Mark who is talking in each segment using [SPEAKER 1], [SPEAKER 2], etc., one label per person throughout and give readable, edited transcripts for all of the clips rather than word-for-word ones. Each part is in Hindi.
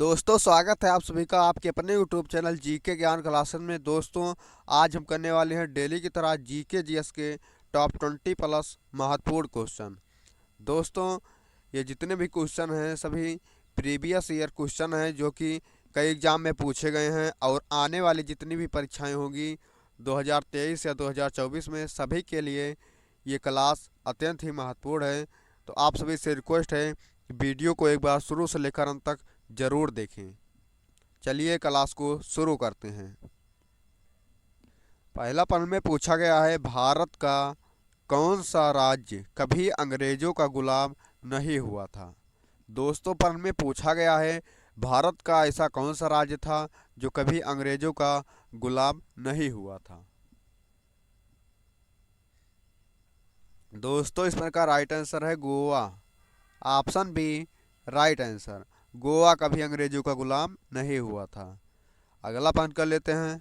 [SPEAKER 1] दोस्तों, स्वागत है आप सभी का आपके अपने यूट्यूब चैनल जीके ज्ञान क्लासेस में। दोस्तों, आज हम करने वाले हैं डेली की तरह जीके जीएस के टॉप 20 प्लस महत्वपूर्ण क्वेश्चन। दोस्तों, ये जितने भी क्वेश्चन हैं सभी प्रीवियस ईयर क्वेश्चन हैं जो कि कई एग्जाम में पूछे गए हैं और आने वाली जितनी भी परीक्षाएं होंगी 2023 या 2024 में, सभी के लिए ये क्लास अत्यंत ही महत्वपूर्ण है। तो आप सभी से रिक्वेस्ट है कि वीडियो को एक बार शुरू से लेकर अंत तक ज़रूर देखें। चलिए क्लास को शुरू करते हैं। पहला प्रश्न में पूछा गया है, भारत का कौन सा राज्य कभी अंग्रेजों का गुलाम नहीं हुआ था। दोस्तों, प्रश्न में पूछा गया है भारत का ऐसा कौन सा राज्य था जो कभी अंग्रेजों का गुलाम नहीं हुआ था। दोस्तों, इस प्रश्न का राइट आंसर है Goa. Option B right answer. Goa कभी अंग्रेजों का गुलाम नहीं हुआ था। अगला प्रश्न कर लेते हैं।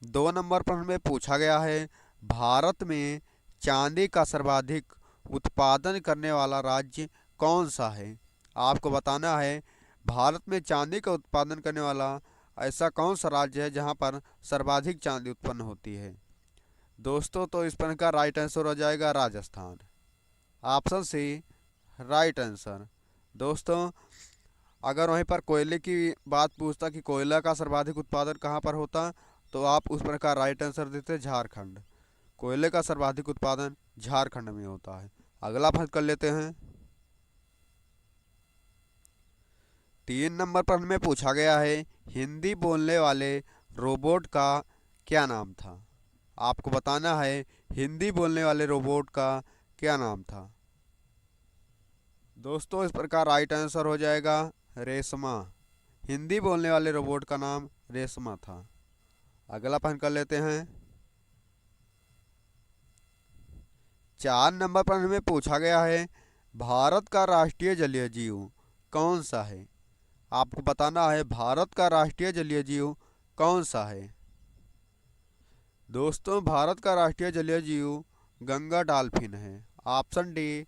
[SPEAKER 1] 2 नंबर प्रश्न में पूछा गया है, भारत में चांदी का सर्वाधिक उत्पादन करने वाला राज्य कौन सा है। आपको बताना है भारत में चांदी का उत्पादन करने वाला ऐसा कौन सा राज्य है जहां पर सर्वाधिक चांदी उत्पन्न होती है। दोस्तों, तो इस प्रश्न का राइट आंसर हो जाएगा Rajasthan. Option C right answer. दोस्तों, अगर वहीं पर कोयले की बात पूछता कि कोयला का सर्वाधिक उत्पादन कहाँ पर होता, तो आप उस प्रकार राइट आंसर देते झारखंड। कोयले का सर्वाधिक उत्पादन झारखंड में होता है। अगला प्रश्न कर लेते हैं। 3 नंबर प्रश्न में पूछा गया है, हिंदी बोलने वाले रोबोट का क्या नाम था। आपको बताना है हिंदी बोलने वाले रोबोट का क्या नाम था। दोस्तों, इस प्रकार राइट आंसर हो जाएगा रेशमा। हिंदी बोलने वाले रोबोट का नाम रेशमा था। अगला प्रश्न कर लेते हैं। 4 नंबर प्रश्न में पूछा गया है, भारत का राष्ट्रीय जलीय जीव कौन सा है। आपको बताना है भारत का राष्ट्रीय जलीय जीव कौन सा है। दोस्तों, भारत का राष्ट्रीय जलीय जीव गंगा डॉल्फिन है। Option D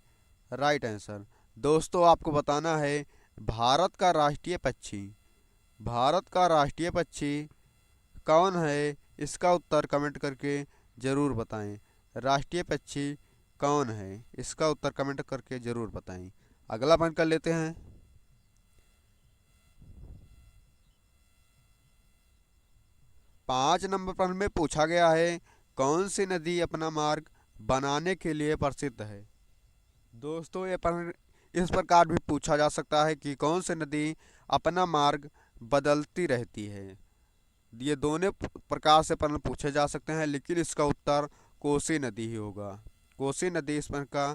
[SPEAKER 1] right answer. दोस्तों, आपको बताना है भारत का राष्ट्रीय पक्षी, भारत का राष्ट्रीय पक्षी कौन है, इसका उत्तर कमेंट करके ज़रूर बताएं। राष्ट्रीय पक्षी कौन है, इसका उत्तर कमेंट करके ज़रूर बताएं। अगला प्रश्न कर लेते हैं। 5 नंबर प्रश्न में पूछा गया है, कौन सी नदी अपना मार्ग बनाने के लिए प्रसिद्ध है। दोस्तों, ये प्रश्न इस प्रकार भी पूछा जा सकता है कि कौन सी नदी अपना मार्ग बदलती रहती है। ये दोनों प्रकार से प्रश्न पूछे जा सकते हैं, लेकिन इसका उत्तर कोसी नदी ही होगा। कोसी नदी इस प्रश्न का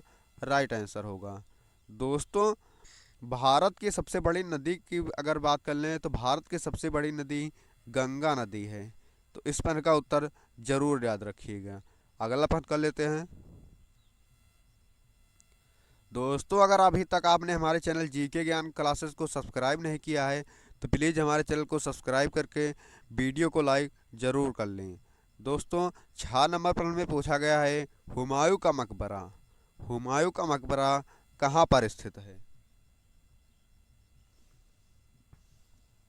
[SPEAKER 1] राइट आंसर होगा। दोस्तों, भारत की सबसे बड़ी नदी की अगर बात कर लें तो भारत की सबसे बड़ी नदी गंगा नदी है। तो इस प्रश्न का उत्तर जरूर याद रखिएगा। अगला प्रश्न कर लेते हैं। दोस्तों, अगर अभी तक आपने हमारे चैनल जीके ज्ञान क्लासेस को सब्सक्राइब नहीं किया है तो प्लीज़ हमारे चैनल को सब्सक्राइब करके वीडियो को लाइक ज़रूर कर लें। दोस्तों, 6 नंबर प्रश्न में पूछा गया है, हुमायूं का मकबरा, हुमायूं का मकबरा कहाँ पर स्थित है।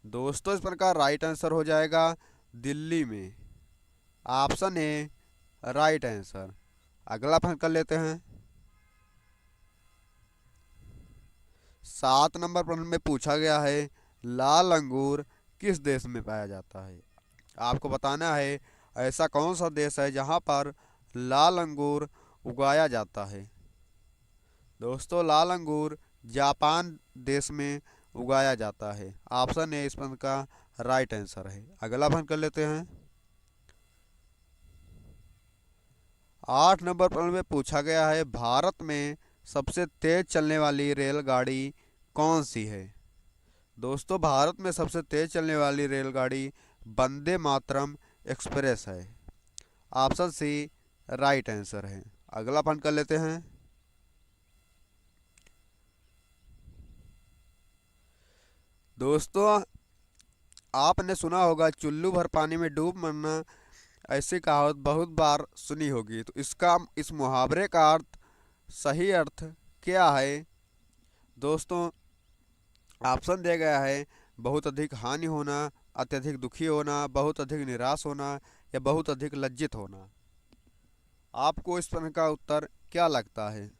[SPEAKER 1] दोस्तों, इस प्रकार राइट आंसर हो जाएगा दिल्ली में। Option A right answer. अगला प्रश्न कर लेते हैं। 7 नंबर प्रश्न में पूछा गया है, लाल अंगूर किस देश में पाया जाता है। आपको बताना है ऐसा कौन सा देश है जहां पर लाल अंगूर उगाया जाता है। दोस्तों, लाल अंगूर जापान देश में उगाया जाता है। ऑप्शन ए इस प्रश्न का राइट आंसर है। अगला प्रश्न कर लेते हैं। 8 नंबर प्रश्न में पूछा गया है, भारत में सबसे तेज चलने वाली रेलगाड़ी कौन सी है। दोस्तों, भारत में सबसे तेज चलने वाली रेलगाड़ी वंदे मातरम एक्सप्रेस है। ऑप्शन सी राइट आंसर है। अगला प्रश्न कर लेते हैं। दोस्तों, आपने सुना होगा चुल्लू भर पानी में डूब मरना, ऐसी कहावत बहुत बार सुनी होगी। तो इस मुहावरे का अर्थ, सही अर्थ क्या है। दोस्तों ऑप्शन दिया गया है बहुत अधिक हानि होना, अत्यधिक दुखी होना, बहुत अधिक निराश होना या बहुत अधिक लज्जित होना। आपको इस प्रश्न का उत्तर क्या लगता है?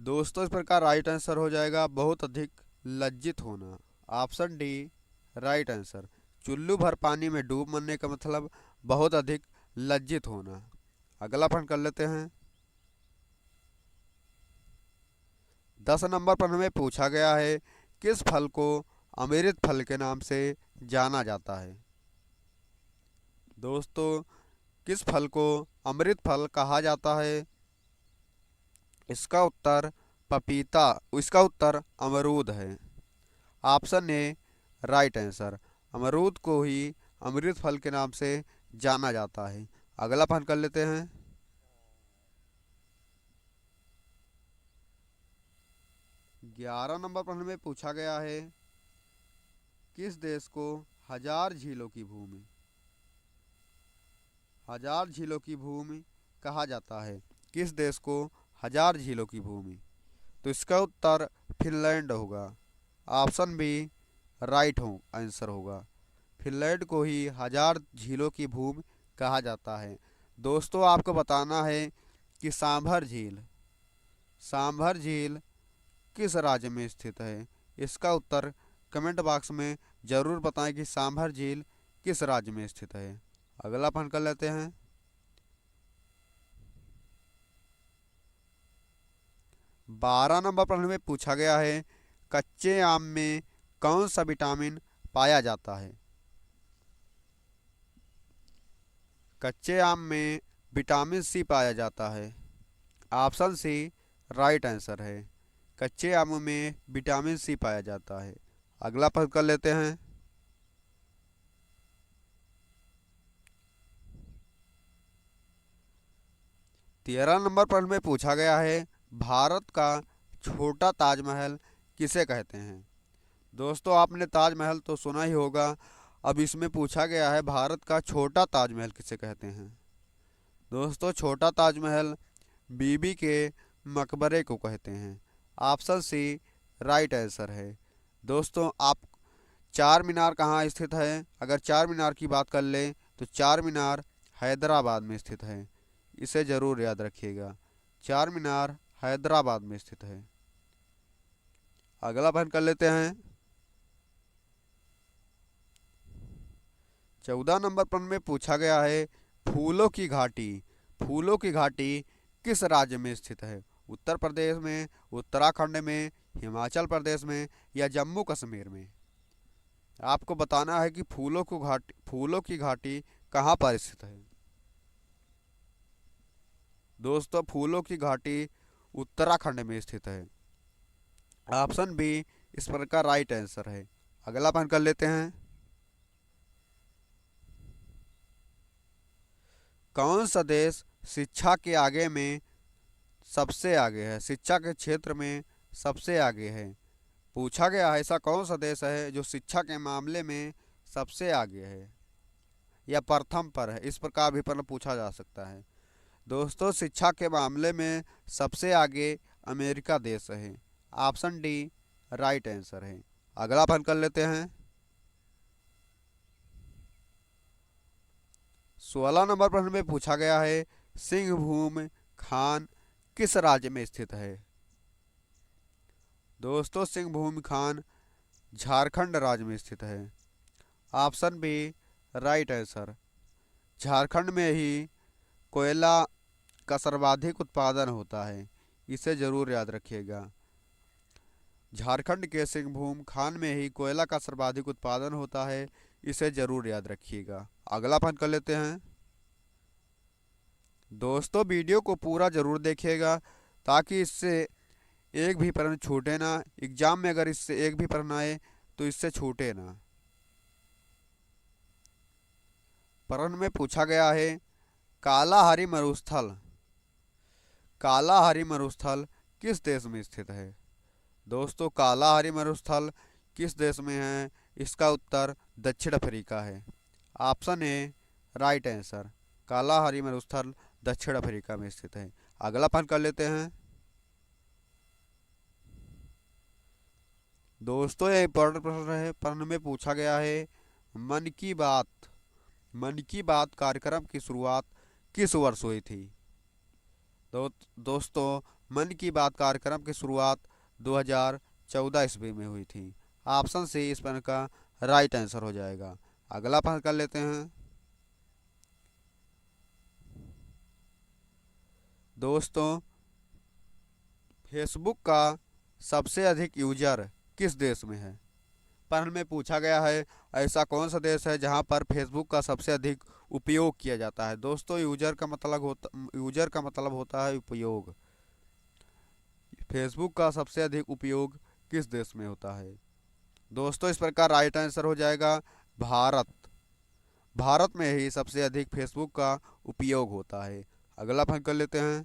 [SPEAKER 1] दोस्तों इस प्रकार राइट आंसर हो जाएगा बहुत अधिक लज्जित होना। Option D right answer. चुल्लू भर पानी में डूब मरने का मतलब बहुत अधिक लज्जित होना। अगला प्रश्न कर लेते हैं। 10 नंबर पर हमें पूछा गया है किस फल को अमृत फल के नाम से जाना जाता है? दोस्तों किस फल को अमृत फल कहा जाता है? इसका उत्तर पपीता, इसका उत्तर अमरूद है। Option A right answer. अमरूद को ही अमृत फल के नाम से जाना जाता है। अगला प्रश्न कर लेते हैं। 11 नंबर प्रश्न में पूछा गया है किस देश को हजार झीलों की भूमि, हजार झीलों की भूमि कहा जाता है? किस देश को हजार झीलों की भूमि? तो इसका उत्तर फिनलैंड होगा। ऑप्शन बी राइट हो आंसर होगा। फिनलैंड को ही हजार झीलों की भूमि कहा जाता है। दोस्तों आपको बताना है कि सांभर झील किस राज्य में स्थित है? इसका उत्तर कमेंट बॉक्स में ज़रूर बताएं कि सांभर झील किस राज्य में स्थित है। अगला प्रश्न कर लेते हैं। 12 नंबर प्रश्न में पूछा गया है कच्चे आम में कौन सा विटामिन पाया जाता है? कच्चे आम में विटामिन सी पाया जाता है। ऑप्शन सी राइट आंसर है। कच्चे आमों में विटामिन सी पाया जाता है। अगला प्रश्न कर लेते हैं। 13 नंबर प्रश्न में पूछा गया है भारत का छोटा ताजमहल किसे कहते हैं? दोस्तों आपने ताजमहल तो सुना ही होगा। अब इसमें पूछा गया है भारत का छोटा ताजमहल किसे कहते हैं? दोस्तों छोटा ताजमहल बीबी के मकबरे को कहते हैं। ऑप्शन सी राइट आंसर है। दोस्तों आप चार मीनार कहाँ स्थित है? अगर चार मीनार की बात कर लें तो चार मीनार हैदराबाद में स्थित है। इसे ज़रूर याद रखिएगा, चार मीनार हैदराबाद में स्थित है। अगला प्रश्न कर लेते हैं। 14 नंबर प्रश्न में पूछा गया है फूलों की घाटी, फूलों की घाटी किस राज्य में स्थित है? उत्तर प्रदेश में, उत्तराखंड में, हिमाचल प्रदेश में या जम्मू कश्मीर में? आपको बताना है कि फूलों की घाटी कहाँ पर स्थित है। दोस्तों फूलों की घाटी उत्तराखंड में स्थित है। ऑप्शन बी इस पर का राइट आंसर है। अगला प्रश्न कर लेते हैं। कौन सा देश शिक्षा के आगे में सबसे आगे है, शिक्षा के क्षेत्र में सबसे आगे है? पूछा गया है ऐसा कौन सा देश है जो शिक्षा के मामले में सबसे आगे है या प्रथम पर है? इस प्रकार भी प्रश्न पूछा जा सकता है। दोस्तों शिक्षा के मामले में सबसे आगे अमेरिका देश है। ऑप्शन डी राइट आंसर है। अगला प्रश्न कर लेते हैं। 16 नंबर प्रश्न में पूछा गया है सिंहभूम खान किस राज्य में स्थित है? दोस्तों सिंहभूम खान झारखंड राज्य में स्थित है। Option B right answer. Jharkhand में ही कोयला का सर्वाधिक उत्पादन होता है। इसे ज़रूर याद रखिएगा, झारखंड के सिंहभूम खान में ही कोयला का सर्वाधिक उत्पादन होता है। इसे ज़रूर याद रखिएगा। अगला प्रश्न कर लेते हैं। दोस्तों वीडियो को पूरा ज़रूर देखिएगा ताकि इससे एक भी प्रश्न छूटे ना। एग्जाम में अगर इससे एक भी प्रश्न आए तो इससे छूटे ना। प्रश्न में पूछा गया है कालाहारी मरुस्थल, कालाहारी मरुस्थल किस देश में स्थित है? दोस्तों कालाहारी मरुस्थल किस देश में है? इसका उत्तर दक्षिण अफ्रीका है। Option A right answer. Kalahari मरुस्थल दक्षिण अफ्रीका में स्थित है। अगला प्रश्न कर लेते हैं। दोस्तों ये इंपॉर्टेंट प्रश्न है, प्रश्न में पूछा गया है मन की बात कार्यक्रम की शुरुआत किस वर्ष हुई थी? दो, दोस्तों मन की बात कार्यक्रम की शुरुआत 2014 ईस्वी में हुई थी। ऑप्शन सी इस प्रश्न का राइट आंसर हो जाएगा। अगला प्रश्न कर लेते हैं। दोस्तों फेसबुक का सबसे अधिक यूजर किस देश में है? प्रश्न में पूछा गया है ऐसा कौन सा देश है जहां पर फेसबुक का सबसे अधिक उपयोग किया जाता है। दोस्तों यूजर का मतलब होता है उपयोग। फेसबुक का सबसे अधिक उपयोग किस देश में होता है? दोस्तों इस प्रकार राइट आंसर हो जाएगा भारत। भारत में ही सबसे अधिक फेसबुक का उपयोग होता है। अगला प्रश्न कर लेते हैं।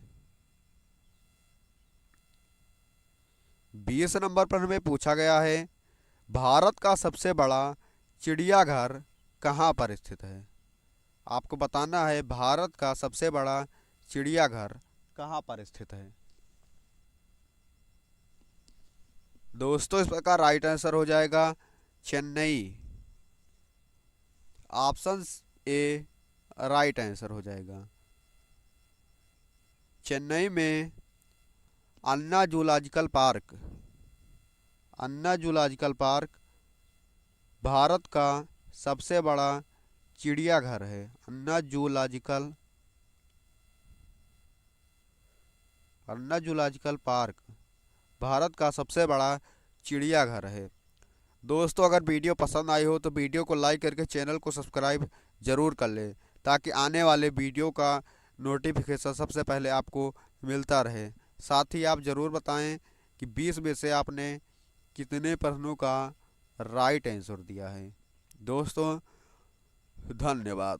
[SPEAKER 1] 20 नंबर प्रश्न में पूछा गया है भारत का सबसे बड़ा चिड़ियाघर कहाँ पर स्थित है? आपको बताना है भारत का सबसे बड़ा चिड़ियाघर कहाँ पर स्थित है। दोस्तों इस प्रकार राइट आंसर हो जाएगा Chennai. Option A right answer हो जाएगा। चेन्नई में अन्ना जूलॉजिकल पार्क भारत का सबसे बड़ा चिड़ियाघर है। अन्ना जूलॉजिकल पार्क भारत का सबसे बड़ा चिड़ियाघर है। दोस्तों अगर वीडियो पसंद आई हो तो वीडियो को लाइक करके चैनल को सब्सक्राइब ज़रूर कर लें ताकि आने वाले वीडियो का नोटिफिकेशन सबसे पहले आपको मिलता रहे। साथ ही आप ज़रूर बताएं कि 20 में से आपने कितने प्रश्नों का राइट आंसर दिया है। दोस्तों धन्यवाद।